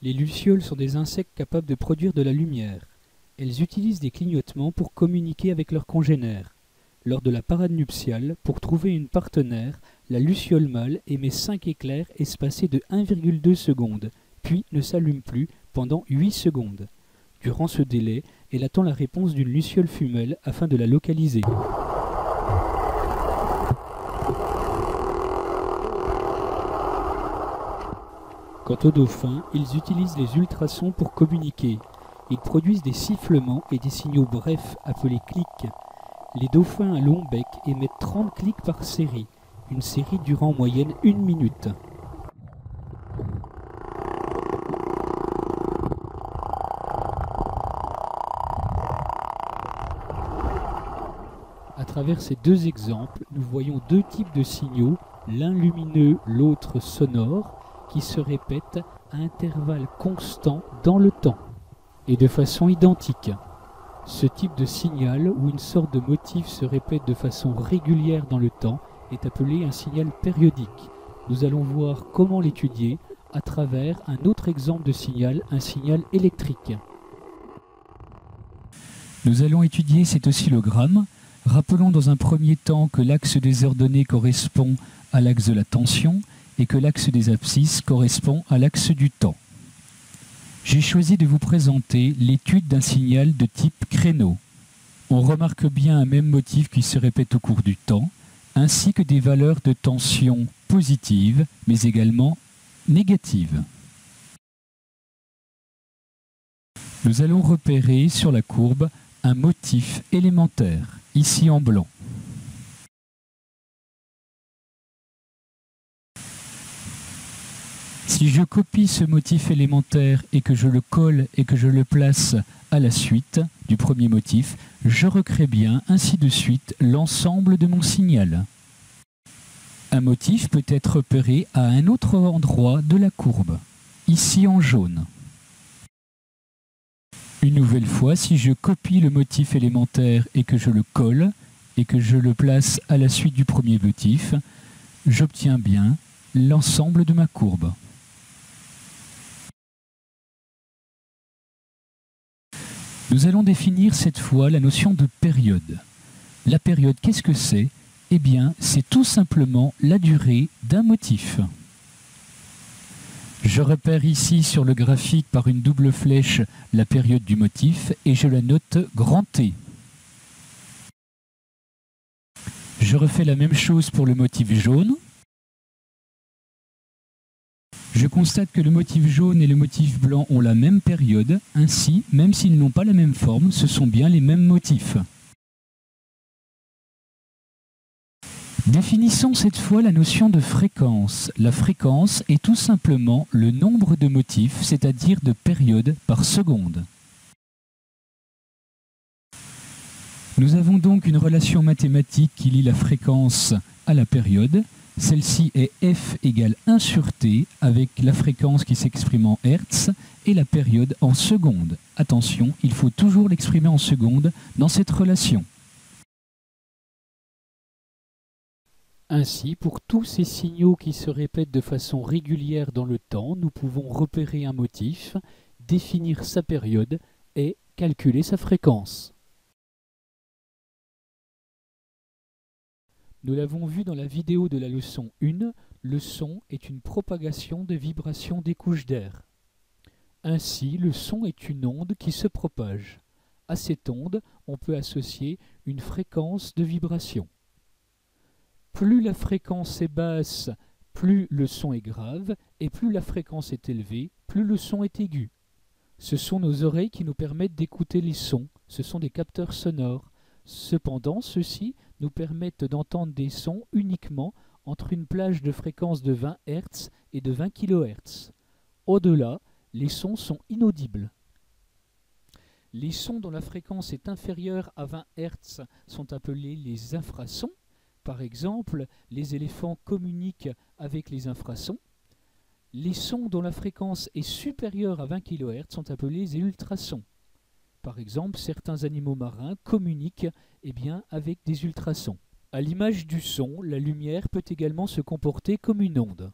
Les lucioles sont des insectes capables de produire de la lumière. Elles utilisent des clignotements pour communiquer avec leurs congénères. Lors de la parade nuptiale, pour trouver une partenaire, la luciole mâle émet 5 éclairs espacés de 1,2 secondes, puis ne s'allume plus pendant 8 secondes. Durant ce délai, elle attend la réponse d'une luciole femelle afin de la localiser. Quant aux dauphins, ils utilisent les ultrasons pour communiquer. Ils produisent des sifflements et des signaux brefs appelés clics. Les dauphins à long bec émettent 30 clics par série, une série durant en moyenne 1 minute. À travers ces deux exemples, nous voyons deux types de signaux, l'un lumineux, l'autre sonore, qui se répètent à intervalles constants dans le temps, et de façon identique. Ce type de signal, où une sorte de motif se répète de façon régulière dans le temps, est appelé un signal périodique. Nous allons voir comment l'étudier à travers un autre exemple de signal, un signal électrique. Nous allons étudier cet oscillogramme. Rappelons dans un premier temps que l'axe des ordonnées correspond à l'axe de la tension et que l'axe des abscisses correspond à l'axe du temps. J'ai choisi de vous présenter l'étude d'un signal de type créneau. On remarque bien un même motif qui se répète au cours du temps, ainsi que des valeurs de tension positives, mais également négatives. Nous allons repérer sur la courbe un motif élémentaire, ici en blanc. Si je copie ce motif élémentaire et que je le colle et que je le place à la suite du premier motif, je recrée bien ainsi de suite l'ensemble de mon signal. Un motif peut être repéré à un autre endroit de la courbe, ici en jaune. Une nouvelle fois, si je copie le motif élémentaire et que je le colle et que je le place à la suite du premier motif, j'obtiens bien l'ensemble de ma courbe. Nous allons définir cette fois la notion de période. La période, qu'est-ce que c'est? Eh bien, c'est tout simplement la durée d'un motif. Je repère ici sur le graphique par une double flèche la période du motif et je la note grand T. Je refais la même chose pour le motif jaune. Je constate que le motif jaune et le motif blanc ont la même période, ainsi, même s'ils n'ont pas la même forme, ce sont bien les mêmes motifs. Définissons cette fois la notion de fréquence. La fréquence est tout simplement le nombre de motifs, c'est-à-dire de périodes par seconde. Nous avons donc une relation mathématique qui lie la fréquence à la période. Celle-ci est f égale 1 sur t avec la fréquence qui s'exprime en hertz et la période en secondes. Attention, il faut toujours l'exprimer en secondes dans cette relation. Ainsi, pour tous ces signaux qui se répètent de façon régulière dans le temps, nous pouvons repérer un motif, définir sa période et calculer sa fréquence. Nous l'avons vu dans la vidéo de la leçon 1, le son est une propagation de vibrations des couches d'air. Ainsi, le son est une onde qui se propage. À cette onde, on peut associer une fréquence de vibration. Plus la fréquence est basse, plus le son est grave, et plus la fréquence est élevée, plus le son est aigu. Ce sont nos oreilles qui nous permettent d'écouter les sons, ce sont des capteurs sonores. Cependant, ceux-ci nous permettent d'entendre des sons uniquement entre une plage de fréquence de 20 Hz et de 20 kHz. Au-delà, les sons sont inaudibles. Les sons dont la fréquence est inférieure à 20 Hz sont appelés les infrasons. Par exemple, les éléphants communiquent avec les infrasons. Les sons dont la fréquence est supérieure à 20 kHz sont appelés les ultrasons. Par exemple, certains animaux marins communiquent avec des ultrasons. À l'image du son, la lumière peut également se comporter comme une onde.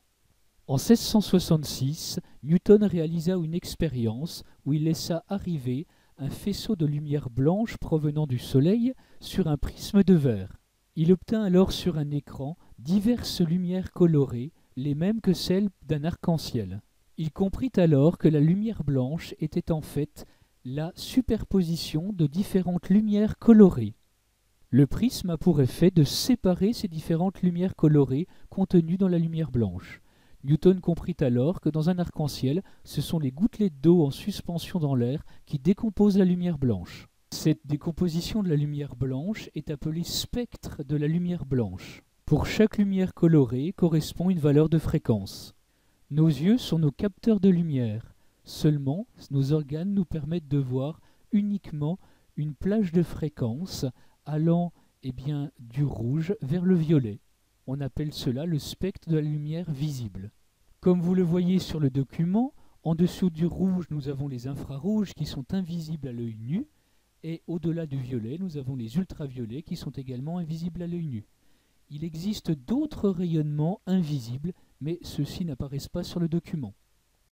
En 1666, Newton réalisa une expérience où il laissa arriver un faisceau de lumière blanche provenant du Soleil sur un prisme de verre. Il obtint alors sur un écran diverses lumières colorées, les mêmes que celles d'un arc-en-ciel. Il comprit alors que la lumière blanche était en fait la superposition de différentes lumières colorées. Le prisme a pour effet de séparer ces différentes lumières colorées contenues dans la lumière blanche. Newton comprit alors que dans un arc-en-ciel, ce sont les gouttelettes d'eau en suspension dans l'air qui décomposent la lumière blanche. Cette décomposition de la lumière blanche est appelée spectre de la lumière blanche. Pour chaque lumière colorée correspond une valeur de fréquence. Nos yeux sont nos capteurs de lumière. Seulement, nos organes nous permettent de voir uniquement une plage de fréquences allant du rouge vers le violet. On appelle cela le spectre de la lumière visible. Comme vous le voyez sur le document, en dessous du rouge, nous avons les infrarouges qui sont invisibles à l'œil nu, et au-delà du violet, nous avons les ultraviolets qui sont également invisibles à l'œil nu. Il existe d'autres rayonnements invisibles, mais ceux-ci n'apparaissent pas sur le document.